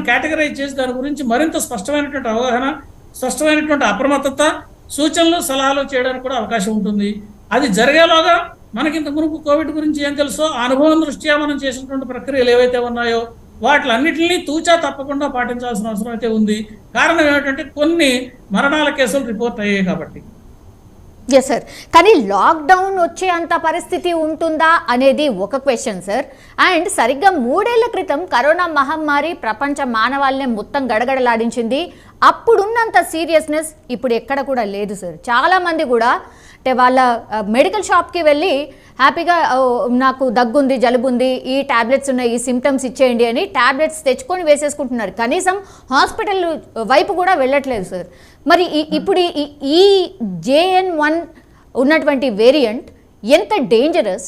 Categorise చేసి దాని గురించి మరింత స్పష్టమైనటువంటి అవగాహన, స్పష్టమైనటువంటి అప్రమత్తత, సూచనలు సలహాలు చేయడానికి కూడా అవకాశం ఉంటుంది. అది జరిగేలోగా మనకి ఇంత మునుపు కోవిడ్ గురించి ఏం తెలుసో ఆ అనుభవం దృష్ట్యా మనం చేసినటువంటి ప్రక్రియలు ఏవైతే ఉన్నాయో వాటిలన్నింటినీ తూచా తప్పకుండా పాటించాల్సిన అవసరం అయితే ఉంది. కారణం ఏమిటంటే కొన్ని మరణాల కేసులు రిపోర్ట్ అయ్యాయి కాబట్టి. ఎస్ సార్, కానీ లాక్డౌన్ వచ్చే అంత పరిస్థితి ఉంటుందా అనేది ఒక క్వశ్చన్ సార్. అండ్ సరిగ్గా 3 ఏళ్ల క్రితం కరోనా మహమ్మారి ప్రపంచ మానవాళ్ళనే మొత్తం గడగడలాడించింది. అప్పుడున్నంత సీరియస్నెస్ ఇప్పుడు ఎక్కడ కూడా లేదు సార్. చాలామంది కూడా అంటే వాళ్ళ మెడికల్ షాప్కి వెళ్ళి హ్యాపీగా నాకు దగ్గుంది, జలుబుంది, ఈ ట్యాబ్లెట్స్ ఉన్నాయి, ఈ సిమ్టమ్స్ ఇచ్చేయండి అని ట్యాబ్లెట్స్ తెచ్చుకొని వేసేసుకుంటున్నారు. కనీసం హాస్పిటల్ వైపు కూడా వెళ్ళట్లేదు సార్. మరి ఇప్పుడు ఈ JN.1 ఉన్నటువంటి వేరియంట్ ఎంత డేంజరస్,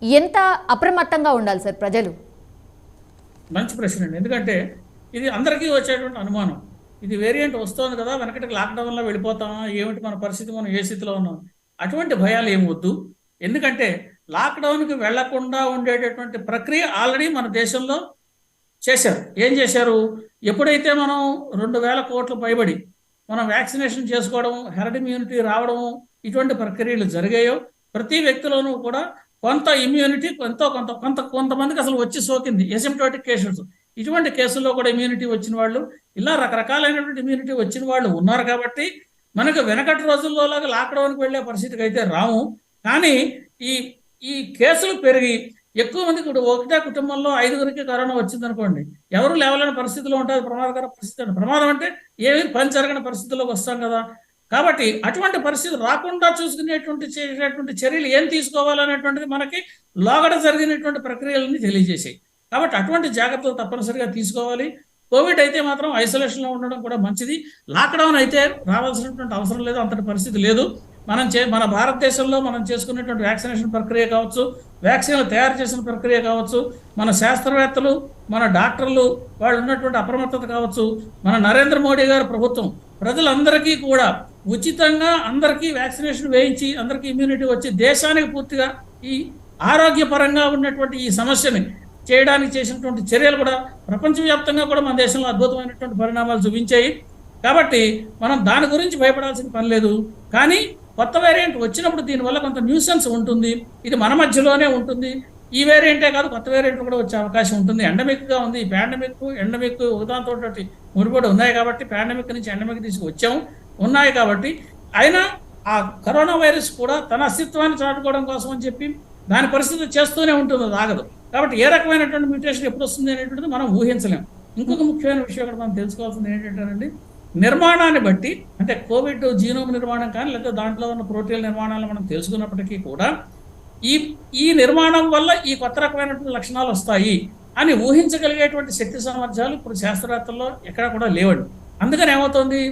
ఎంత అప్రమత్తంగా ఉండాలి సార్ ప్రజలు? మంచి ప్రశ్న అండి. ఎందుకంటే ఇది అందరికీ వచ్చేటువంటి అనుమానం. ఇది వేరియంట్ వస్తుంది కదా, వెనకటికి లాక్డౌన్లో వెళ్ళిపోతామా, ఏమిటి మన పరిస్థితి, మనం ఏ స్థితిలో ఉన్నాం, అటువంటి భయాలు ఏమి వద్దు. ఎందుకంటే లాక్డౌన్కి వెళ్లకుండా ఉండేటటువంటి ప్రక్రియ ఆల్రెడీ మన దేశంలో చేశారు. ఏం చేశారు? ఎప్పుడైతే మనం 2000 కోట్లు పైబడి మనం వ్యాక్సినేషన్ చేసుకోవడం, హెర్డ్ ఇమ్యూనిటీ రావడం, ఇటువంటి ప్రక్రియలు జరిగాయో ప్రతి వ్యక్తిలోనూ కూడా కొంత ఇమ్యూనిటీ కొంతమందికి అసలు వచ్చి సోకింది, ఎసిమ్ప్టోటిక్ కేసెస్. ఇటువంటి కేసుల్లో కూడా ఇమ్యూనిటీ వచ్చిన వాళ్ళు, ఇలా రకరకాలైనటువంటి ఇమ్యూనిటీ వచ్చిన వాళ్ళు ఉన్నారు. కాబట్టి మనకు వెనకటి రోజుల్లోలాగా లాక్డౌన్కి వెళ్ళే పరిస్థితికి అయితే రాము. కానీ ఈ కేసులు పెరిగి ఎక్కువ మందికి ఒకటే కుటుంబంలో 5గురికి కరోనా వచ్చింది అనుకోండి, ఎవరు లేవలేని పరిస్థితిలో ఉంటుంది. ప్రమాదకర పరిస్థితి. ప్రమాదం అంటే ఏమీ పని జరగని పరిస్థితుల్లోకి వస్తాం కదా. కాబట్టి అటువంటి పరిస్థితి రాకుండా చేసేటువంటి చర్యలు ఏం తీసుకోవాలనేటువంటిది మనకి లోగడ జరిగినటువంటి ప్రక్రియలని తెలియజేసాయి. కాబట్టి అటువంటి జాగ్రత్తలు తప్పనిసరిగా తీసుకోవాలి. కోవిడ్ అయితే మాత్రం ఐసోలేషన్లో ఉండడం కూడా మంచిది. లాక్డౌన్ అయితే రావాల్సినటువంటి అవసరం లేదు, అంతటి పరిస్థితి లేదు. మన భారతదేశంలో మనం చేసుకునేటువంటి వ్యాక్సినేషన్ ప్రక్రియ కావచ్చు, వ్యాక్సిన్లు తయారు చేసిన ప్రక్రియ కావచ్చు, మన శాస్త్రవేత్తలు, మన డాక్టర్లు వాళ్ళు ఉన్నటువంటి అప్రమత్తత కావచ్చు, మన నరేంద్ర మోడీ గారి ప్రభుత్వం ప్రజలందరికీ కూడా ఉచితంగా అందరికీ వ్యాక్సినేషన్ వేయించి అందరికీ ఇమ్యూనిటీ వచ్చి దేశానికి పూర్తిగా ఈ ఆరోగ్యపరంగా ఉన్నటువంటి ఈ సమస్యని చేయడానికి చేసినటువంటి చర్యలు కూడా ప్రపంచవ్యాప్తంగా కూడా మన దేశంలో అద్భుతమైనటువంటి పరిణామాలు చూపించాయి. కాబట్టి మనం దాని గురించి భయపడాల్సిన పని లేదు. కానీ కొత్త వేరియంట్ వచ్చినప్పుడు దీనివల్ల కొంత న్యూసెన్స్ ఉంటుంది. ఇది మన మధ్యలోనే ఉంటుంది. ఈ వేరియంటే కాదు, కొత్త వేరియంట్ కూడా వచ్చే అవకాశం ఉంటుంది. ఎండమిక్గా ఉంది. ఈ ఎండమిక్ ఒకదాంతో ముడిపడి ఉన్నాయి కాబట్టి పాండమిక్ నుంచి ఎండమిక్ తీసుకువచ్చాము ఉన్నాయి కాబట్టి. అయినా ఆ కరోనా వైరస్ కూడా తన అస్తిత్వాన్ని చాటుకోవడం కోసం అని చెప్పి దాని పరిస్థితి చేస్తూనే ఉంటుంది, అది ఆగదు. కాబట్టి ఏ రకమైనటువంటి మ్యూటేషన్ ఎప్పుడు వస్తుంది అనేటువంటిది మనం ఊహించలేము. ఇంకొక ముఖ్యమైన విషయం కూడా మనం తెలుసుకోవాల్సింది ఏంటంటేనండి, నిర్మాణాన్ని బట్టి, అంటే కోవిడ్ జీనోమ్ నిర్మాణం కానీ లేదా దాంట్లో ఉన్న ప్రోటీన్ నిర్మాణాలను మనం తెలుసుకున్నప్పటికీ కూడా ఈ నిర్మాణం వల్ల ఈ కొత్త రకమైనటువంటి లక్షణాలు వస్తాయి అని ఊహించగలిగేటువంటి శక్తి సామర్థ్యాలు ఇప్పుడు శాస్త్రవేత్తల్లో ఎక్కడ కూడా లేవండి. అందుకని ఏమవుతుంది,